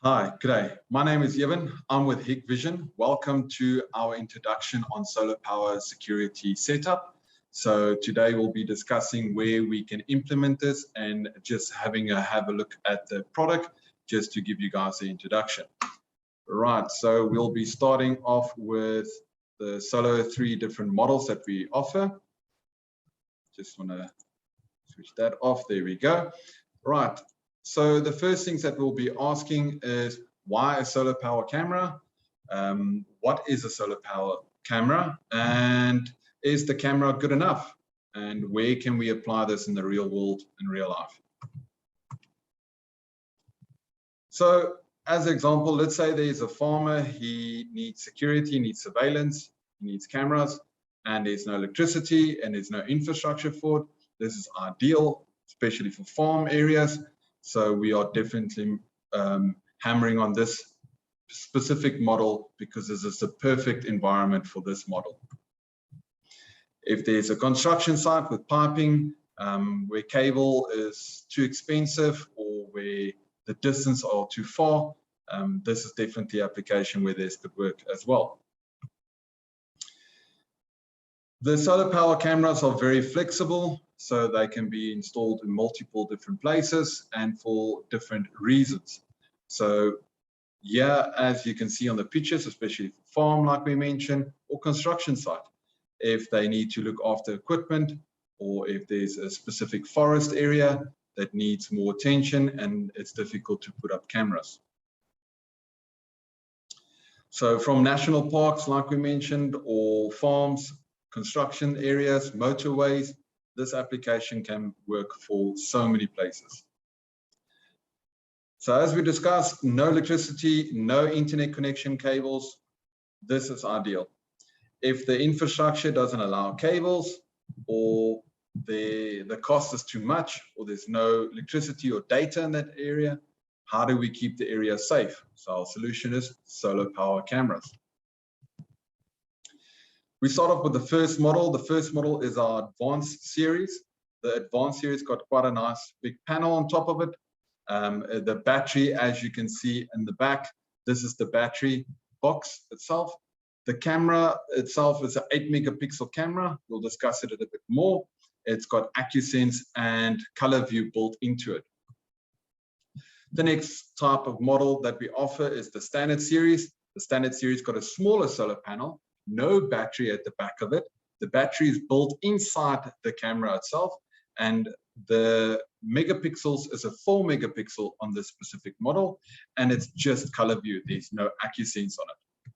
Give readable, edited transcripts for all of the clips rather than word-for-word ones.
Hi, g'day. My name is Evan. I'm with Hikvision. Welcome to our introduction on solar power security setup. So today we'll be discussing where we can implement this and just have a look at the product just to give you guys the introduction. Right, so we'll be starting off with the solar 3 different models that we offer. Just want to switch that off. There we go. Right. So the first things that we'll be asking is, why a solar power camera? What is a solar power camera? And is the camera good enough? And where can we apply this in the real world, in real life? So as an example, let's say there's a farmer, he needs security, needs surveillance, he needs cameras, and there's no electricity and there's no infrastructure for it. This is ideal, especially for farm areas. So we are definitely hammering on this specific model because this is the perfect environment for this model. If there's a construction site with piping, where cable is too expensive or where the distance are too far, this is definitely an application where this could work as well. The solar power cameras are very flexible, so they can be installed in multiple different places and for different reasons. So yeah, as you can see on the pictures, especially for farm, like we mentioned, or construction site, if they need to look after equipment, or if there's a specific forest area that needs more attention and it's difficult to put up cameras. So from national parks, like we mentioned, or farms, construction areas, motorways, this application can work for so many places. So as we discussed, no electricity, no internet connection cables, this is ideal. If the infrastructure doesn't allow cables, or the cost is too much, or there's no electricity or data in that area, how do we keep the area safe? So our solution is solar power cameras. We start off with the first model. The first model is our advanced series. The advanced series got quite a nice big panel on top of it. The battery, as you can see in the back, this is the battery box itself. The camera itself is an 8 megapixel camera. We'll discuss it a bit more. It's got AccuSense and color view built into it. The next type of model that we offer is the standard series. The standard series got a smaller solar panel, no battery at the back of it. The battery is built inside the camera itself, and the megapixels is a 4 megapixel on this specific model, and it's just color view. There's no AccuSense on it.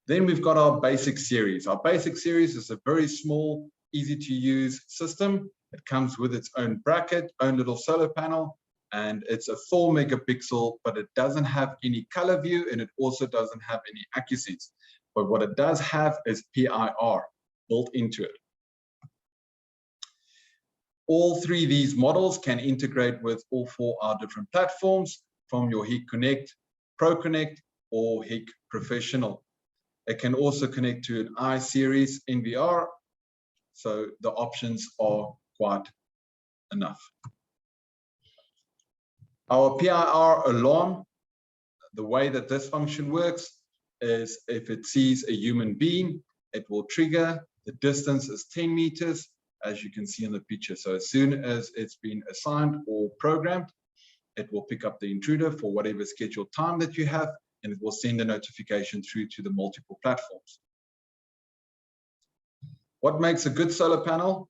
Then we've got our basic series. Our basic series is a very small, easy to use system. It comes with its own bracket, own little solar panel, and it's a 4 megapixel, but it doesn't have any color view, and it also doesn't have any AccuSense. But what it does have is PIR built into it. All three of these models can integrate with all 4 our different platforms, from your HIK Connect, Pro Connect, or HIK Professional. It can also connect to an I-series NVR, so the options are quite enough. Our PIR alarm, the way that this function works is if it sees a human being, it will trigger. The distance is 10 meters, as you can see in the picture. So as soon as it's been assigned or programmed, it will pick up the intruder for whatever scheduled time that you have, and it will send a notification through to the multiple platforms. What makes a good solar panel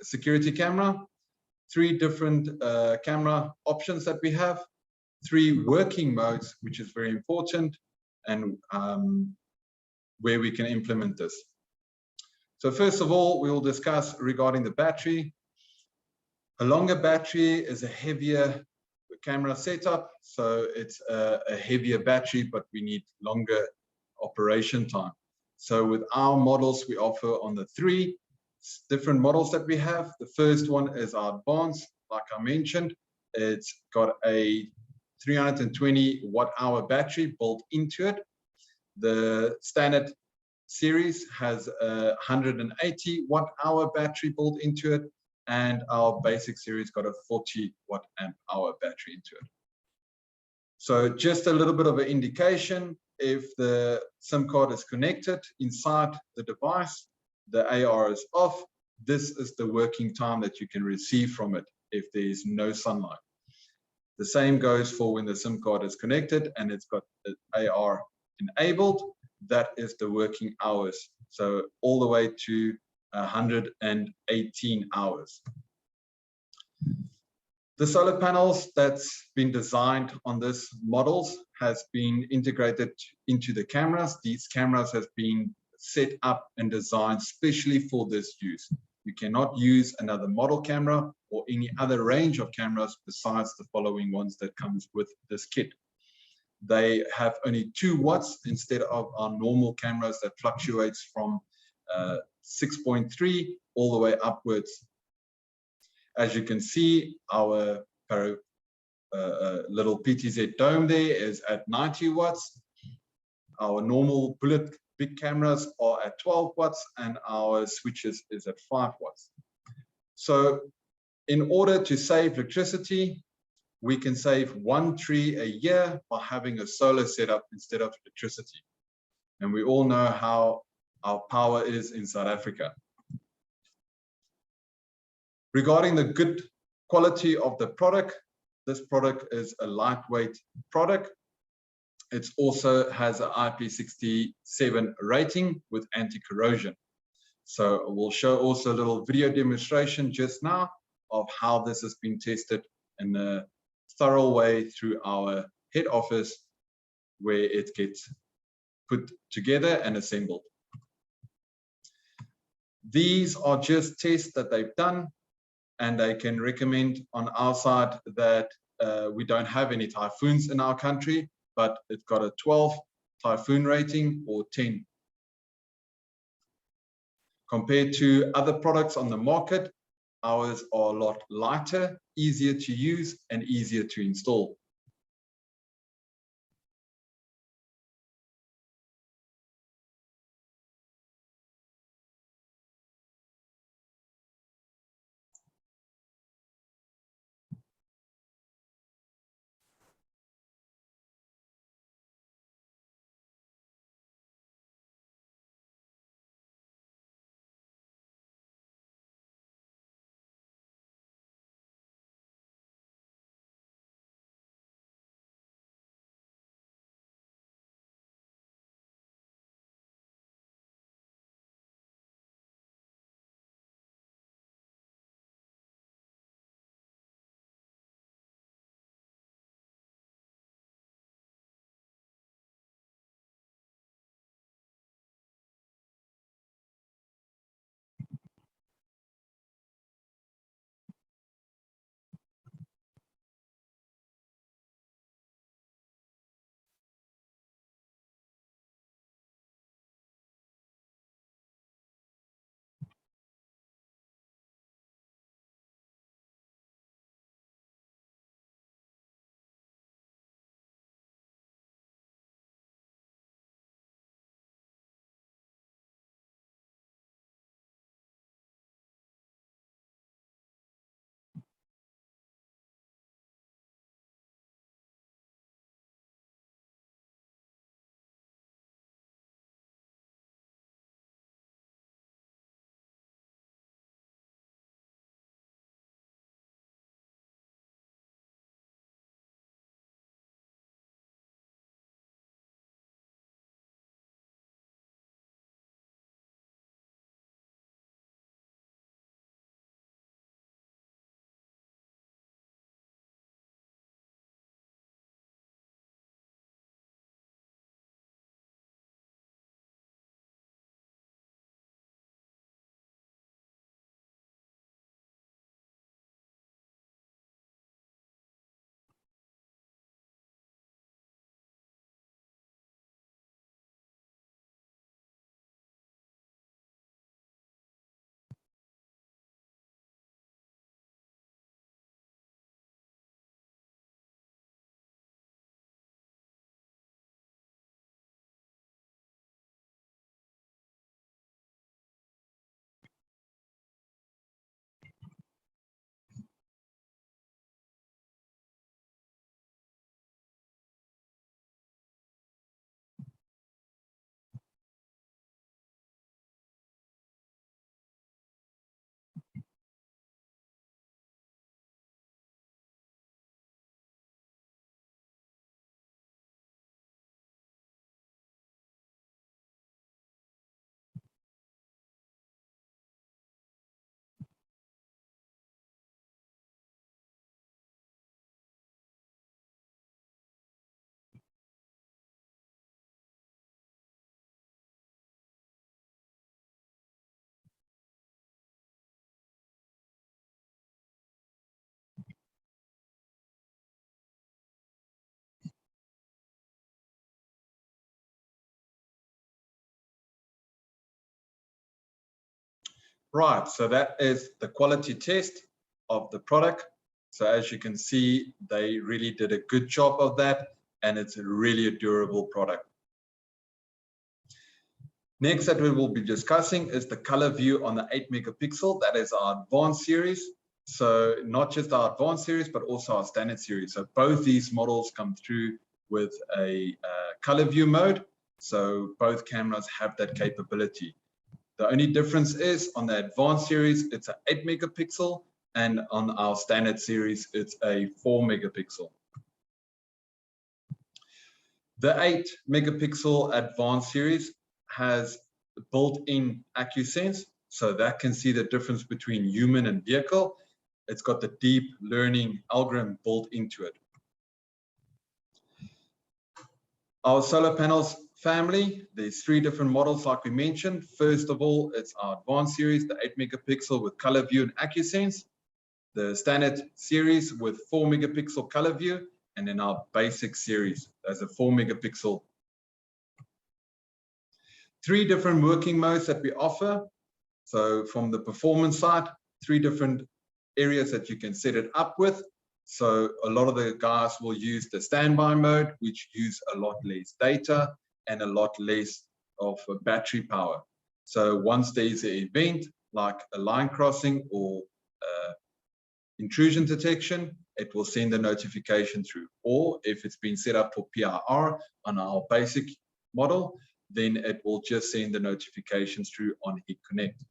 security camera? 3 different camera options that we have, 3 working modes, which is very important, and where we can implement this. So first of all, we will discuss regarding the battery. A longer battery is a heavier camera setup, so it's a heavier battery, but we need longer operation time. So with our models, we offer on the 3 different models that we have. The first one is our advanced, like I mentioned. It's got a 320 watt-hour battery built into it. The standard series has a 180 watt-hour battery built into it, and our basic series got a 40 watt-amp-hour battery into it. So just a little bit of an indication, if the SIM card is connected inside the device, the AR is off, this is the working time that you can receive from it if there is no sunlight. The same goes for when the SIM card is connected and it's got the AR enabled, that is the working hours. So all the way to 118 hours. The solar panels that's been designed on this models has been integrated into the cameras. These cameras have been set up and designed specially for this use. You cannot use another model camera or any other range of cameras besides the following ones that comes with this kit. They have only 2 watts instead of our normal cameras that fluctuates from 6.3 all the way upwards. As you can see, our little PTZ dome there is at 90 watts. Our normal bullet big cameras are at 12 watts and our switches is at 5 watts. So in order to save electricity, we can save 1 tree a year by having a solar setup instead of electricity. And we all know how our power is in South Africa. Regarding the good quality of the product, this product is a lightweight product. It also has an IP67 rating with anti-corrosion. So we'll show also a little video demonstration just now of how this has been tested in a thorough way through our head office, where it gets put together and assembled. These are just tests that they've done, and they can recommend on our side that we don't have any typhoons in our country, but it's got a 12 typhoon rating or 10. Compared to other products on the market, ours are a lot lighter, easier to use, and easier to install. Right, so that is the quality test of the product. So as you can see, they really did a good job of that, and it's really a durable product. Next that we will be discussing is the color view on the 8 megapixel. That is our advanced series. So not just our advanced series, but also our standard series. So both these models come through with a color view mode. So both cameras have that capability. The only difference is on the advanced series, it's an 8 megapixel, and on our standard series, it's a 4 megapixel. The 8 megapixel advanced series has built-in HIK-sense, so that can see the difference between human and vehicle. It's got the deep learning algorithm built into it. Our solar panels family, there's 3 different models like we mentioned. First of all, it's our advanced series, the 8 megapixel with color view and HIK-sense. The standard series with 4 megapixel color view, and then our basic series as a 4 megapixel. 3 different working modes that we offer. So from the performance side, 3 different areas that you can set it up with. So a lot of the guys will use the standby mode, which use a lot less data and a lot less of battery power. So once there is an event like a line crossing or intrusion detection, it will send a notification through. Or if it's been set up for PIR on our basic model, then it will just send the notifications through on HIK Connect.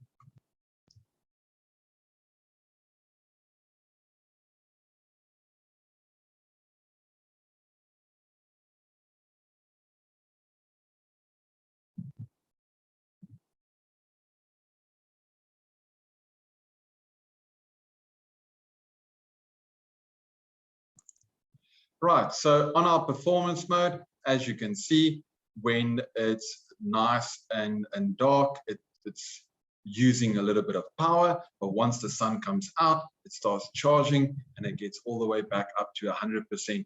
Right, so on our performance mode, as you can see, when it's nice and dark, it's using a little bit of power, but once the sun comes out, it starts charging and it gets all the way back up to 100%.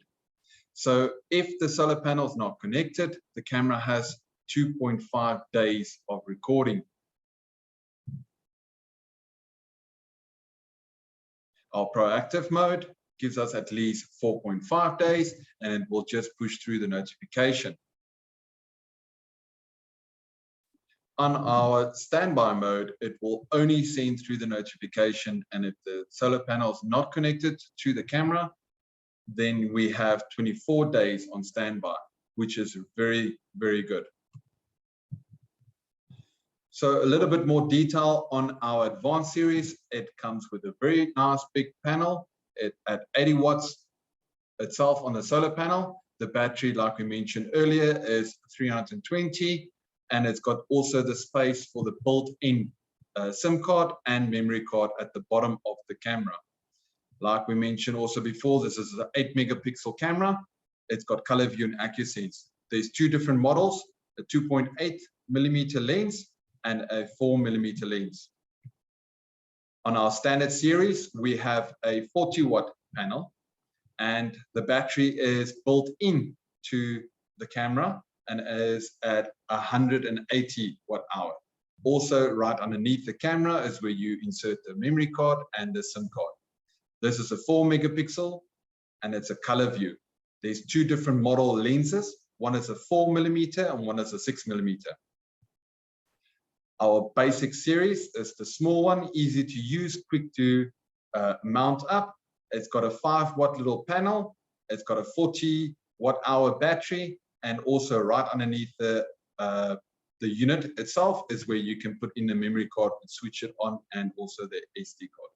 So if the solar panel is not connected, the camera has 2.5 days of recording. Our proactive mode gives us at least 4.5 days, and it will just push through the notification. On our standby mode, it will only send through the notification, and if the solar panel is not connected to the camera, then we have 24 days on standby, which is very, very good. So a little bit more detail on our advanced series. It comes with a very nice big panel at 80 watts itself on the solar panel. The battery, like we mentioned earlier, is 320, and it's got also the space for the built-in SIM card and memory card at the bottom of the camera. Like we mentioned also before, this is an 8 megapixel camera. It's got color view and HIK-sense. There's 2 different models, a 2.8 millimeter lens and a 4 millimeter lens. On our standard series, we have a 40 watt panel, and the battery is built in to the camera and is at 180 watt hour. Also, right underneath the camera is where you insert the memory card and the SIM card. This is a 4 megapixel and it's a color view. There's 2 different model lenses. One is a 4 millimeter and one is a 6 millimeter. Our basic series is the small one, easy to use, quick to mount up. It's got a 5 watt little panel. It's got a 40 watt hour battery, and also right underneath the unit itself is where you can put in the memory card and switch it on, and also the SD card.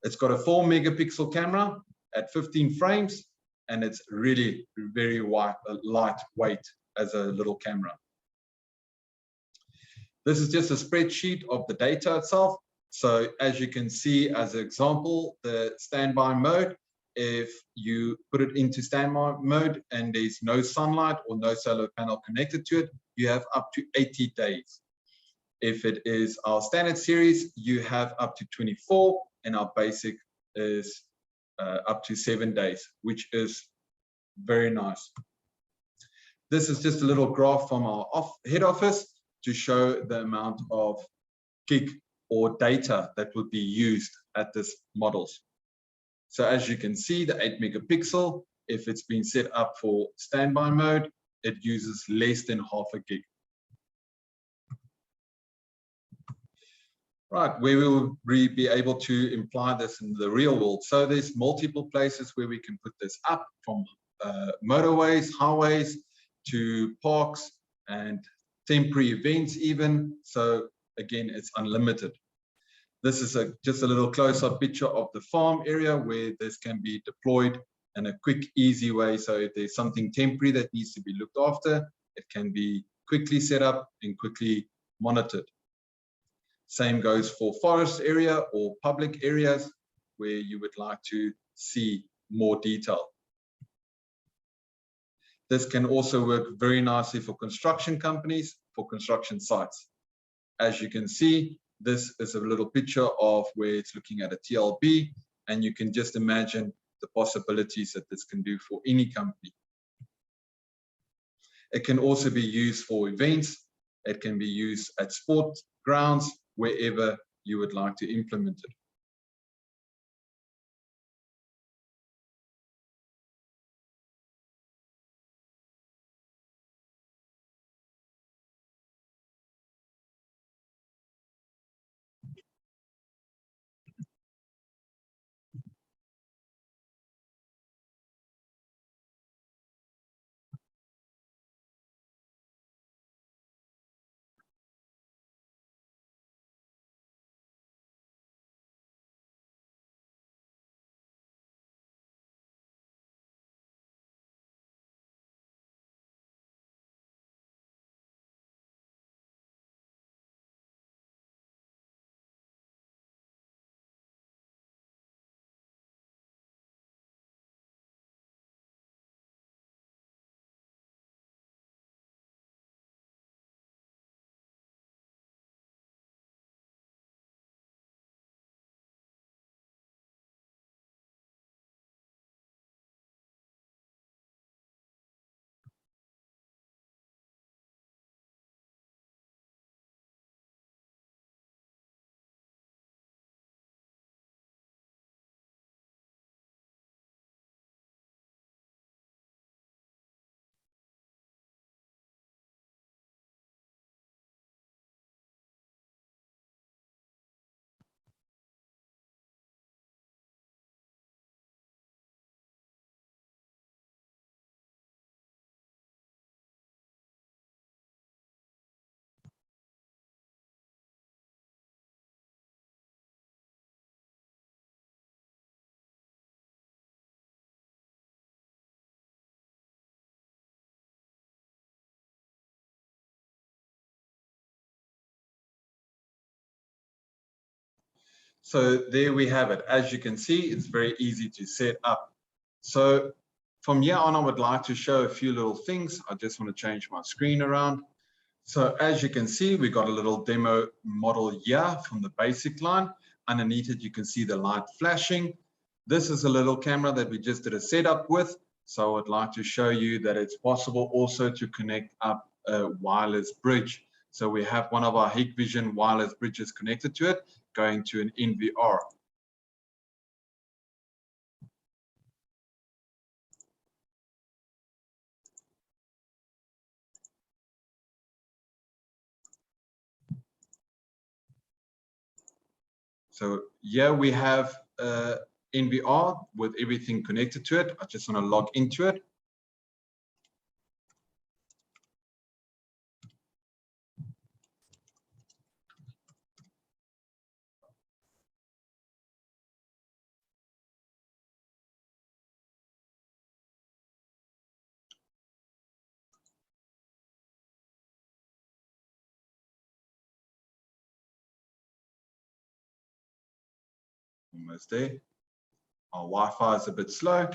It's got a 4 megapixel camera at 15 frames, and it's really very lightweight as a little camera. This is just a spreadsheet of the data itself. So as you can see, as an example, the standby mode, if you put it into standby mode and there's no sunlight or no solar panel connected to it, you have up to 80 days. If it is our standard series, you have up to 24, and our basic is up to 7 days, which is very nice. This is just a little graph from our head office to show the amount of gig or data that would be used at this models. So as you can see, the 8 megapixel, if it's been set up for standby mode, it uses less than half a gig. Right, where will we be able to imply this in the real world? So there's multiple places where we can put this up, from motorways, highways, to parks and temporary events even. So again, it's unlimited. This is just a little close-up picture of the farm area where this can be deployed in a quick, easy way. So if there's something temporary that needs to be looked after, it can be quickly set up and quickly monitored. Same goes for forest area or public areas where you would like to see more detail. This can also work very nicely for construction companies, for construction sites. As you can see, this is a little picture of where it's looking at a TLB, and you can just imagine the possibilities that this can do for any company. It can also be used for events. It can be used at sport grounds, wherever you would like to implement it. So there we have it. As you can see, it's very easy to set up. So from here on, I would like to show a few little things. I just want to change my screen around. So as you can see, we got a little demo model here from the basic line. Underneath it, you can see the light flashing. This is a little camera that we just did a setup with. So I would like to show you that it's possible also to connect up a wireless bridge. So we have one of our Hikvision wireless bridges connected to it, going to an NVR. So here we have NVR with everything connected to it. I just want to log into it. Almost there. Our Wi-Fi is a bit slow.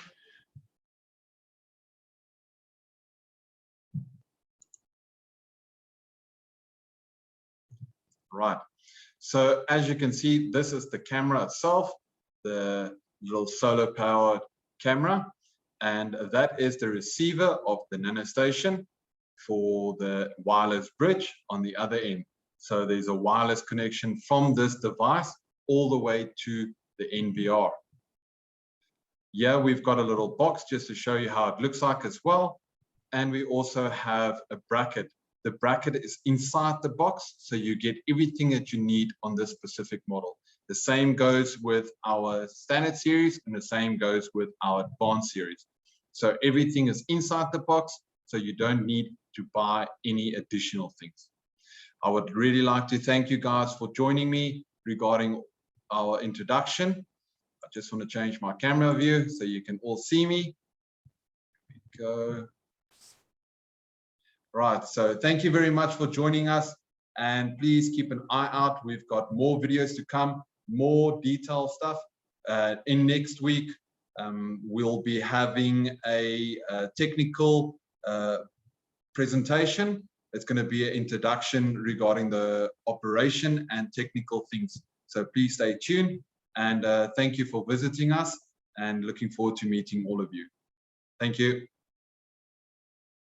Right. So as you can see, this is the camera itself, the little solar powered camera, and that is the receiver of the nano station for the wireless bridge on the other end. So there's a wireless connection from this device all the way to the NVR. Here we've got a little box just to show you how it looks like as well. And we also have a bracket. The bracket is inside the box, so you get everything that you need on this specific model. The same goes with our standard series, and the same goes with our advanced series. So everything is inside the box, so you don't need to buy any additional things. I would really like to thank you guys for joining me regarding our introduction. I just want to change my camera view so you can all see me. Here we go. Right, so thank you very much for joining us, and please keep an eye out. We've got more videos to come, more detailed stuff. In next week, we'll be having a technical presentation. It's going to be an introduction regarding the operation and technical things. So please stay tuned, and thank you for visiting us, and looking forward to meeting all of you. Thank you.